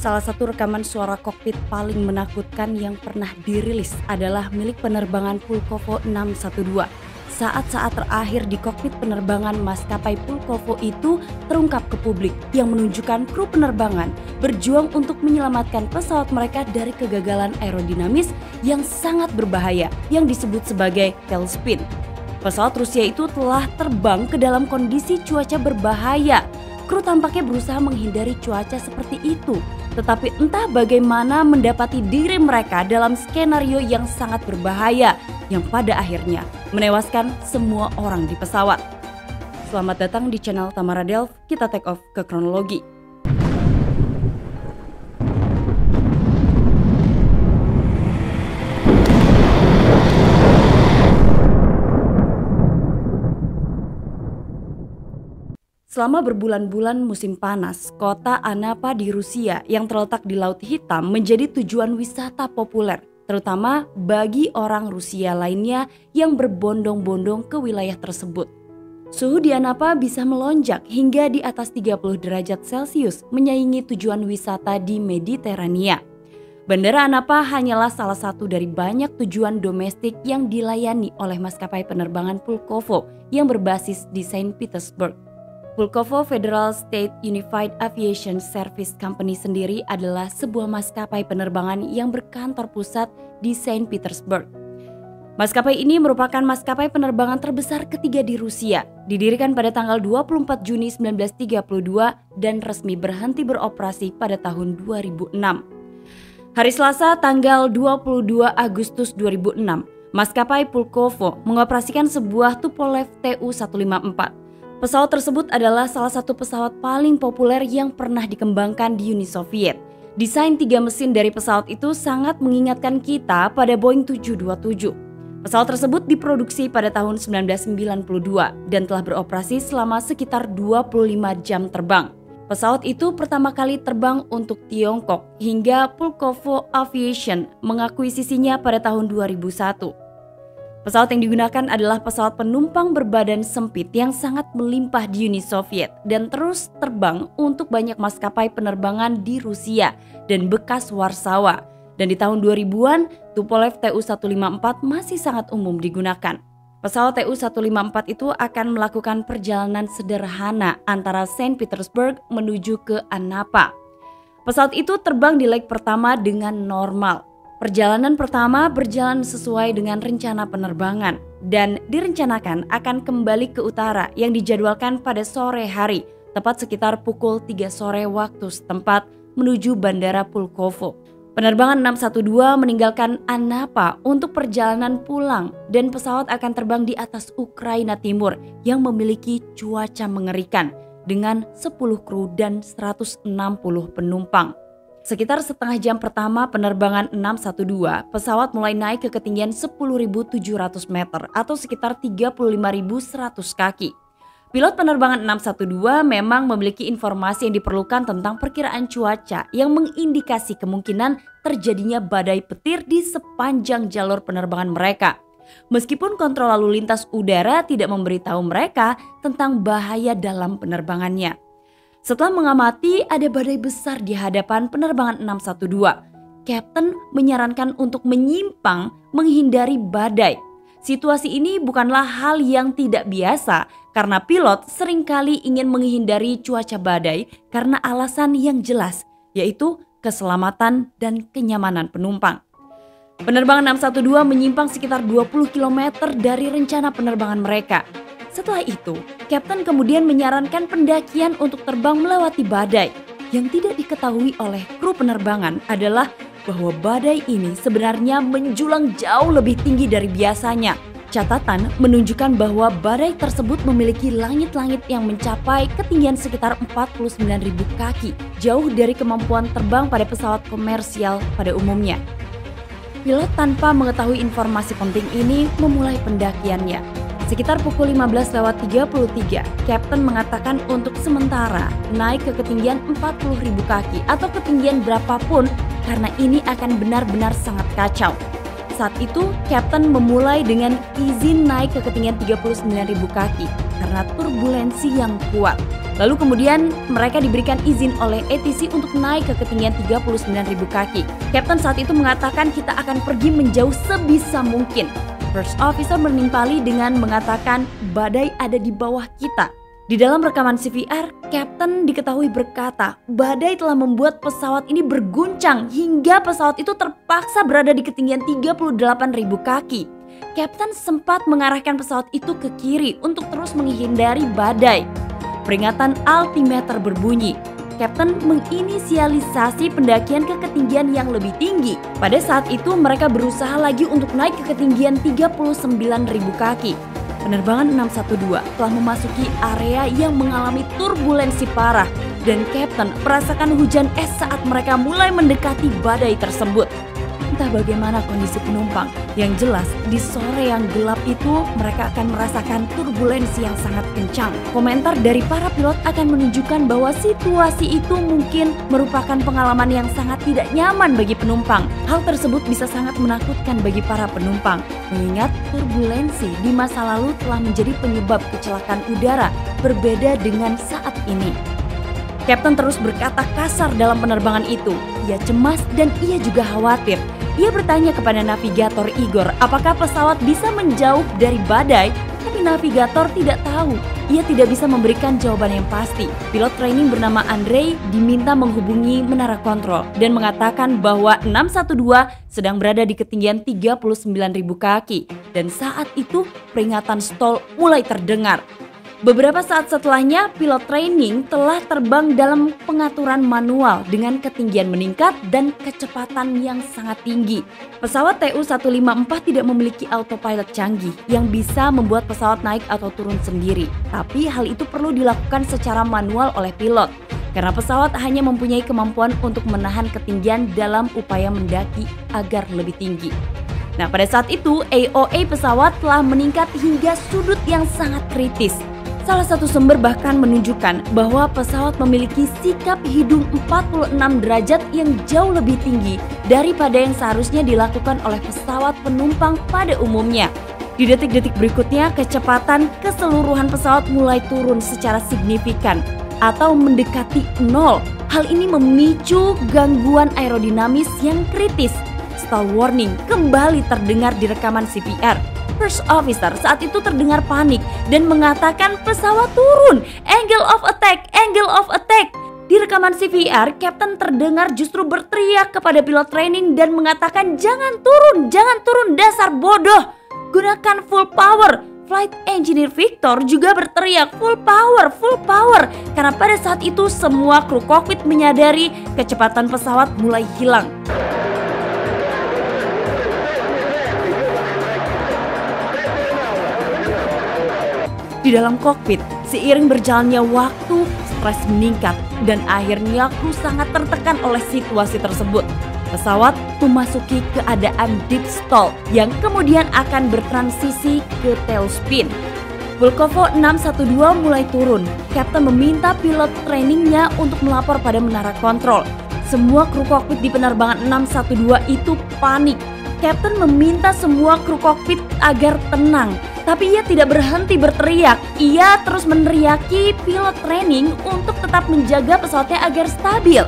Salah satu rekaman suara kokpit paling menakutkan yang pernah dirilis adalah milik penerbangan Pulkovo 612. Saat-saat terakhir di kokpit penerbangan maskapai Pulkovo itu terungkap ke publik yang menunjukkan kru penerbangan berjuang untuk menyelamatkan pesawat mereka dari kegagalan aerodinamis yang sangat berbahaya yang disebut sebagai tailspin. Pesawat Rusia itu telah terbang ke dalam kondisi cuaca berbahaya. Kru tampaknya berusaha menghindari cuaca seperti itu, tetapi entah bagaimana mendapati diri mereka dalam skenario yang sangat berbahaya yang pada akhirnya menewaskan semua orang di pesawat. Selamat datang di channel Tamara Delv, kita take off ke kronologi. Selama berbulan-bulan musim panas, kota Anapa di Rusia yang terletak di Laut Hitam menjadi tujuan wisata populer, terutama bagi orang Rusia lainnya yang berbondong-bondong ke wilayah tersebut. Suhu di Anapa bisa melonjak hingga di atas 30 derajat Celcius, menyaingi tujuan wisata di Mediterania. Bandara Anapa hanyalah salah satu dari banyak tujuan domestik yang dilayani oleh maskapai penerbangan Pulkovo yang berbasis di Saint Petersburg. Pulkovo Federal State Unified Aviation Service Company sendiri adalah sebuah maskapai penerbangan yang berkantor pusat di Saint Petersburg. Maskapai ini merupakan maskapai penerbangan terbesar ketiga di Rusia, didirikan pada tanggal 24 Juni 1932 dan resmi berhenti beroperasi pada tahun 2006. Hari Selasa tanggal 22 Agustus 2006, maskapai Pulkovo mengoperasikan sebuah Tupolev Tu-154. Pesawat tersebut adalah salah satu pesawat paling populer yang pernah dikembangkan di Uni Soviet. Desain 3 mesin dari pesawat itu sangat mengingatkan kita pada Boeing 727. Pesawat tersebut diproduksi pada tahun 1992 dan telah beroperasi selama sekitar 25 jam terbang. Pesawat itu pertama kali terbang untuk Tiongkok hingga Pulkovo Aviation mengakuisisinya pada tahun 2001. Pesawat yang digunakan adalah pesawat penumpang berbadan sempit yang sangat melimpah di Uni Soviet dan terus terbang untuk banyak maskapai penerbangan di Rusia dan bekas Warsawa. Dan di tahun 2000-an, Tupolev Tu-154 masih sangat umum digunakan. Pesawat Tu-154 itu akan melakukan perjalanan sederhana antara Saint Petersburg menuju ke Anapa. Pesawat itu terbang di leg pertama dengan normal. Perjalanan pertama berjalan sesuai dengan rencana penerbangan dan direncanakan akan kembali ke utara yang dijadwalkan pada sore hari, tepat sekitar pukul 3 sore waktu setempat menuju Bandara Pulkovo. Penerbangan 612 meninggalkan Anapa untuk perjalanan pulang dan pesawat akan terbang di atas Ukraina Timur yang memiliki cuaca mengerikan dengan 10 kru dan 160 penumpang. Sekitar setengah jam pertama penerbangan 612, pesawat mulai naik ke ketinggian 10.700 meter atau sekitar 35.100 kaki. Pilot penerbangan 612 memang memiliki informasi yang diperlukan tentang perkiraan cuaca yang mengindikasi kemungkinan terjadinya badai petir di sepanjang jalur penerbangan mereka. Meskipun kontrol lalu lintas udara tidak memberitahu mereka tentang bahaya dalam penerbangannya. Setelah mengamati ada badai besar di hadapan penerbangan 612, Kapten menyarankan untuk menyimpang menghindari badai. Situasi ini bukanlah hal yang tidak biasa karena pilot seringkali ingin menghindari cuaca badai karena alasan yang jelas, yaitu keselamatan dan kenyamanan penumpang. Penerbangan 612 menyimpang sekitar 20 km dari rencana penerbangan mereka. Setelah itu, Kapten kemudian menyarankan pendakian untuk terbang melewati badai. Yang tidak diketahui oleh kru penerbangan adalah bahwa badai ini sebenarnya menjulang jauh lebih tinggi dari biasanya. Catatan menunjukkan bahwa badai tersebut memiliki langit-langit yang mencapai ketinggian sekitar 49.000 kaki, jauh dari kemampuan terbang pada pesawat komersial pada umumnya. Pilot tanpa mengetahui informasi penting ini memulai pendakiannya. Sekitar pukul 15.33, Kapten mengatakan untuk sementara naik ke ketinggian 40.000 kaki atau ketinggian berapapun karena ini akan benar-benar sangat kacau. Saat itu, Kapten memulai dengan izin naik ke ketinggian 39.000 kaki karena turbulensi yang kuat. Lalu kemudian mereka diberikan izin oleh ATC untuk naik ke ketinggian 39.000 kaki. Kapten saat itu mengatakan kita akan pergi menjauh sebisa mungkin. First officer menimpali dengan mengatakan badai ada di bawah kita. Di dalam rekaman CVR, Kapten diketahui berkata badai telah membuat pesawat ini berguncang hingga pesawat itu terpaksa berada di ketinggian 38.000 kaki. Kapten sempat mengarahkan pesawat itu ke kiri untuk terus menghindari badai. Peringatan altimeter berbunyi. Kapten menginisialisasi pendakian ke ketinggian yang lebih tinggi. Pada saat itu mereka berusaha lagi untuk naik ke ketinggian 39.000 kaki. Penerbangan 612 telah memasuki area yang mengalami turbulensi parah dan Kapten merasakan hujan es saat mereka mulai mendekati badai tersebut. Entah bagaimana kondisi penumpang, yang jelas di sore yang gelap itu mereka akan merasakan turbulensi yang sangat kencang. Komentar dari para pilot akan menunjukkan bahwa situasi itu mungkin merupakan pengalaman yang sangat tidak nyaman bagi penumpang. Hal tersebut bisa sangat menakutkan bagi para penumpang, mengingat turbulensi di masa lalu telah menjadi penyebab kecelakaan udara berbeda dengan saat ini. Kapten terus berkata kasar dalam penerbangan itu. Ia cemas dan ia juga khawatir. Ia bertanya kepada navigator Igor apakah pesawat bisa menjauh dari badai, tapi navigator tidak tahu. Ia tidak bisa memberikan jawaban yang pasti. Pilot training bernama Andrei diminta menghubungi menara kontrol dan mengatakan bahwa 612 sedang berada di ketinggian 39.000 kaki dan saat itu peringatan stall mulai terdengar. Beberapa saat setelahnya, pilot training telah terbang dalam pengaturan manual dengan ketinggian meningkat dan kecepatan yang sangat tinggi. Pesawat TU-154 tidak memiliki autopilot canggih yang bisa membuat pesawat naik atau turun sendiri. Tapi hal itu perlu dilakukan secara manual oleh pilot, karena pesawat hanya mempunyai kemampuan untuk menahan ketinggian dalam upaya mendaki agar lebih tinggi. Nah, pada saat itu AOA pesawat telah meningkat hingga sudut yang sangat kritis. Salah satu sumber bahkan menunjukkan bahwa pesawat memiliki sikap hidung 46 derajat yang jauh lebih tinggi daripada yang seharusnya dilakukan oleh pesawat penumpang pada umumnya. Di detik-detik berikutnya, kecepatan keseluruhan pesawat mulai turun secara signifikan atau mendekati nol. Hal ini memicu gangguan aerodinamis yang kritis. Stall warning kembali terdengar di rekaman CVR. First officer saat itu terdengar panik dan mengatakan pesawat turun, angle of attack, angle of attack. Di rekaman CVR, Kapten terdengar justru berteriak kepada pilot training dan mengatakan jangan turun dasar bodoh, gunakan full power. Flight Engineer Victor juga berteriak full power, karena pada saat itu semua kru kokpit menyadari kecepatan pesawat mulai hilang. Di dalam kokpit, seiring berjalannya waktu, stres meningkat dan akhirnya kru sangat tertekan oleh situasi tersebut. Pesawat memasuki keadaan deep stall yang kemudian akan bertransisi ke tailspin. Volkovo 612 mulai turun. Kapten meminta pilot trainingnya untuk melapor pada menara kontrol. Semua kru kokpit di penerbangan 612 itu panik. Kapten meminta semua kru kokpit agar tenang. Tapi ia tidak berhenti berteriak. Ia terus meneriaki pilot training untuk tetap menjaga pesawatnya agar stabil.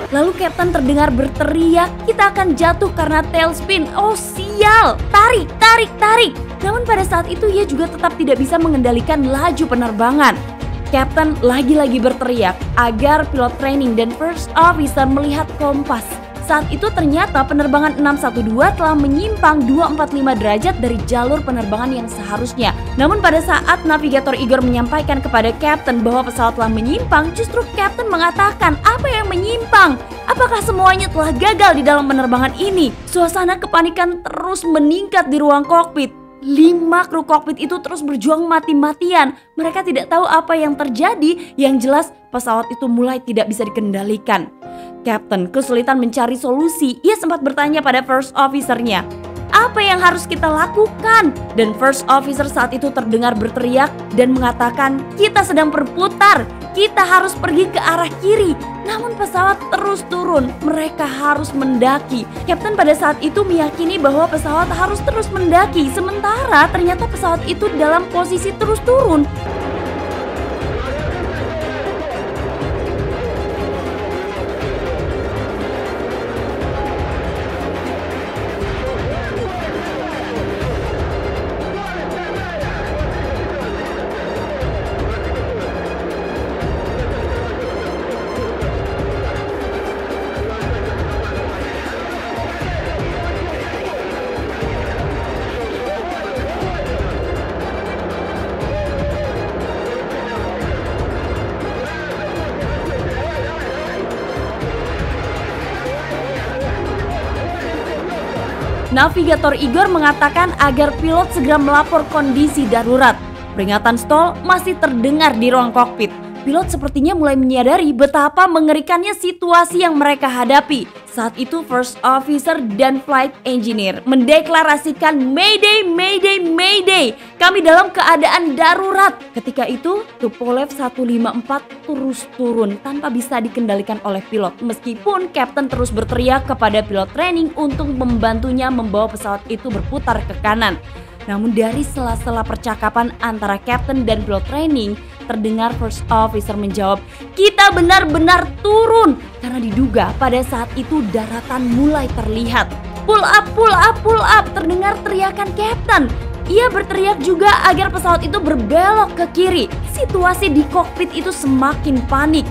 Lalu Kapten terdengar berteriak, kita akan jatuh karena tailspin. Oh sial, tarik. Namun pada saat itu ia juga tetap tidak bisa mengendalikan laju penerbangan. Kapten lagi-lagi berteriak agar pilot training dan first officer melihat kompas. Saat itu ternyata penerbangan 612 telah menyimpang 245 derajat dari jalur penerbangan yang seharusnya. Namun pada saat navigator Igor menyampaikan kepada Kapten bahwa pesawat telah menyimpang, justru Kapten mengatakan, apa yang menyimpang? Apakah semuanya telah gagal di dalam penerbangan ini? Suasana kepanikan terus meningkat di ruang kokpit. 5 kru kokpit itu terus berjuang mati-matian. Mereka tidak tahu apa yang terjadi. Yang jelas pesawat itu mulai tidak bisa dikendalikan. Kapten kesulitan mencari solusi. Ia sempat bertanya pada first officer-nya, apa yang harus kita lakukan? Dan first officer saat itu terdengar berteriak dan mengatakan, kita sedang berputar, kita harus pergi ke arah kiri. Namun pesawat terus turun, mereka harus mendaki. Kapten pada saat itu meyakini bahwa pesawat harus terus mendaki, sementara ternyata pesawat itu dalam posisi terus turun. Navigator Igor mengatakan agar pilot segera melapor kondisi darurat. Peringatan stall masih terdengar di ruang kokpit. Pilot sepertinya mulai menyadari betapa mengerikannya situasi yang mereka hadapi. Saat itu First Officer dan Flight Engineer mendeklarasikan Mayday, Mayday, Mayday. Kami dalam keadaan darurat. Ketika itu Tupolev 154 terus turun tanpa bisa dikendalikan oleh pilot. Meskipun Kapten terus berteriak kepada pilot training untuk membantunya membawa pesawat itu berputar ke kanan. Namun dari sela-sela percakapan antara Kapten dan pilot training, terdengar First Officer menjawab, kita benar-benar turun. Karena diduga pada saat itu daratan mulai terlihat. Pull up, pull up, pull up, terdengar teriakan Kapten. Ia berteriak juga agar pesawat itu berbelok ke kiri. Situasi di kokpit itu semakin panik.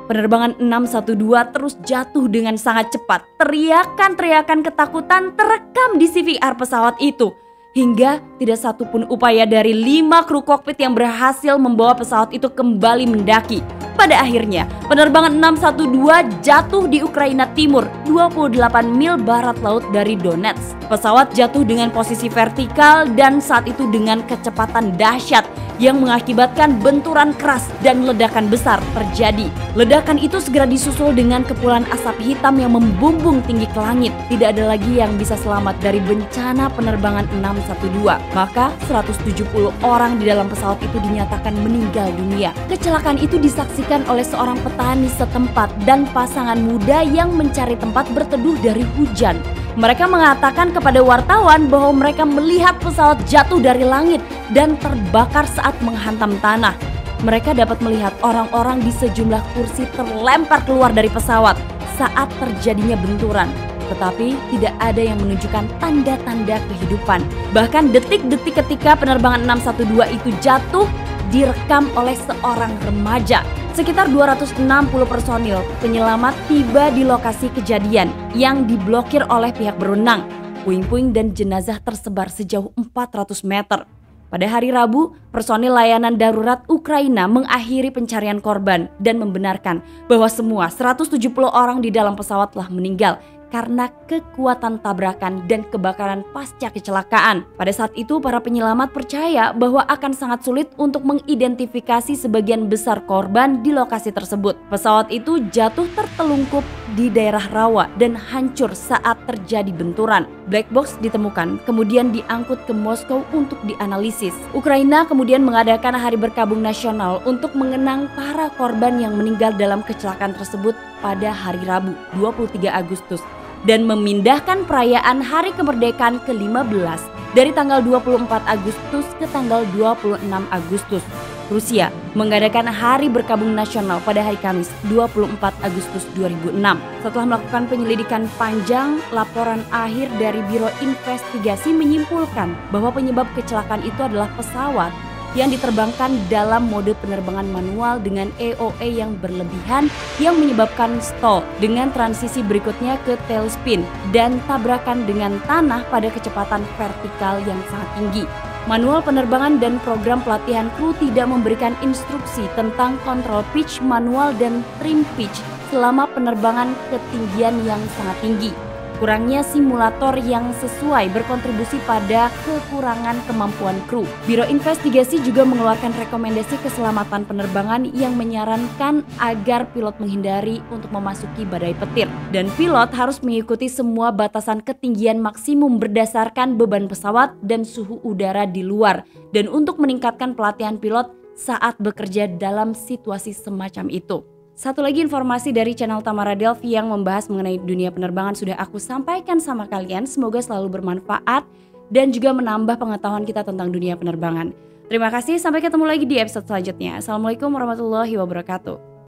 Penerbangan 612 terus jatuh dengan sangat cepat. Teriakan-teriakan ketakutan terekam di CVR pesawat itu. Hingga tidak satupun upaya dari 5 kru kokpit yang berhasil membawa pesawat itu kembali mendaki. Pada akhirnya, penerbangan 612 jatuh di Ukraina Timur, 28 mil barat laut dari Donetsk. Pesawat jatuh dengan posisi vertikal dan saat itu dengan kecepatan dahsyat yang mengakibatkan benturan keras dan ledakan besar terjadi. Ledakan itu segera disusul dengan kepulan asap hitam yang membumbung tinggi ke langit. Tidak ada lagi yang bisa selamat dari bencana penerbangan 612. Maka 170 orang di dalam pesawat itu dinyatakan meninggal dunia. Kecelakaan itu disaksikan oleh seorang petani setempat dan pasangan muda yang mencari tempat berteduh dari hujan. Mereka mengatakan kepada wartawan bahwa mereka melihat pesawat jatuh dari langit dan terbakar saat menghantam tanah. Mereka dapat melihat orang-orang di sejumlah kursi terlempar keluar dari pesawat saat terjadinya benturan. Tetapi tidak ada yang menunjukkan tanda-tanda kehidupan. Bahkan detik-detik ketika penerbangan 612 itu jatuh direkam oleh seorang remaja. Sekitar 260 personil penyelamat tiba di lokasi kejadian yang diblokir oleh pihak berwenang. Puing-puing dan jenazah tersebar sejauh 400 meter. Pada hari Rabu, personil layanan darurat Ukraina mengakhiri pencarian korban dan membenarkan bahwa semua 170 orang di dalam pesawat telah meninggal karena kekuatan tabrakan dan kebakaran pasca kecelakaan. Pada saat itu para penyelamat percaya bahwa akan sangat sulit untuk mengidentifikasi sebagian besar korban di lokasi tersebut. Pesawat itu jatuh tertelungkup di daerah rawa dan hancur saat terjadi benturan. Black box ditemukan, kemudian diangkut ke Moskow untuk dianalisis. Ukraina kemudian mengadakan hari berkabung nasional untuk mengenang para korban yang meninggal dalam kecelakaan tersebut pada hari Rabu 23 Agustus dan memindahkan perayaan Hari Kemerdekaan ke-15 dari tanggal 24 Agustus ke tanggal 26 Agustus. Rusia mengadakan Hari Berkabung Nasional pada hari Kamis 24 Agustus 2006. Setelah melakukan penyelidikan panjang, laporan akhir dari Biro Investigasi menyimpulkan bahwa penyebab kecelakaan itu adalah pesawat yang diterbangkan dalam mode penerbangan manual dengan EOE yang berlebihan yang menyebabkan stall dengan transisi berikutnya ke tailspin dan tabrakan dengan tanah pada kecepatan vertikal yang sangat tinggi. Manual penerbangan dan program pelatihan kru tidak memberikan instruksi tentang kontrol pitch manual dan trim pitch selama penerbangan ketinggian yang sangat tinggi. Kurangnya simulator yang sesuai berkontribusi pada kekurangan kemampuan kru. Biro Investigasi juga mengeluarkan rekomendasi keselamatan penerbangan yang menyarankan agar pilot menghindari untuk memasuki badai petir. Dan pilot harus mengikuti semua batasan ketinggian maksimum berdasarkan beban pesawat dan suhu udara di luar. Dan untuk meningkatkan pelatihan pilot saat bekerja dalam situasi semacam itu. Satu lagi informasi dari channel Tamara Delvi yang membahas mengenai dunia penerbangan sudah aku sampaikan sama kalian. Semoga selalu bermanfaat dan juga menambah pengetahuan kita tentang dunia penerbangan. Terima kasih, sampai ketemu lagi di episode selanjutnya. Assalamualaikum warahmatullahi wabarakatuh.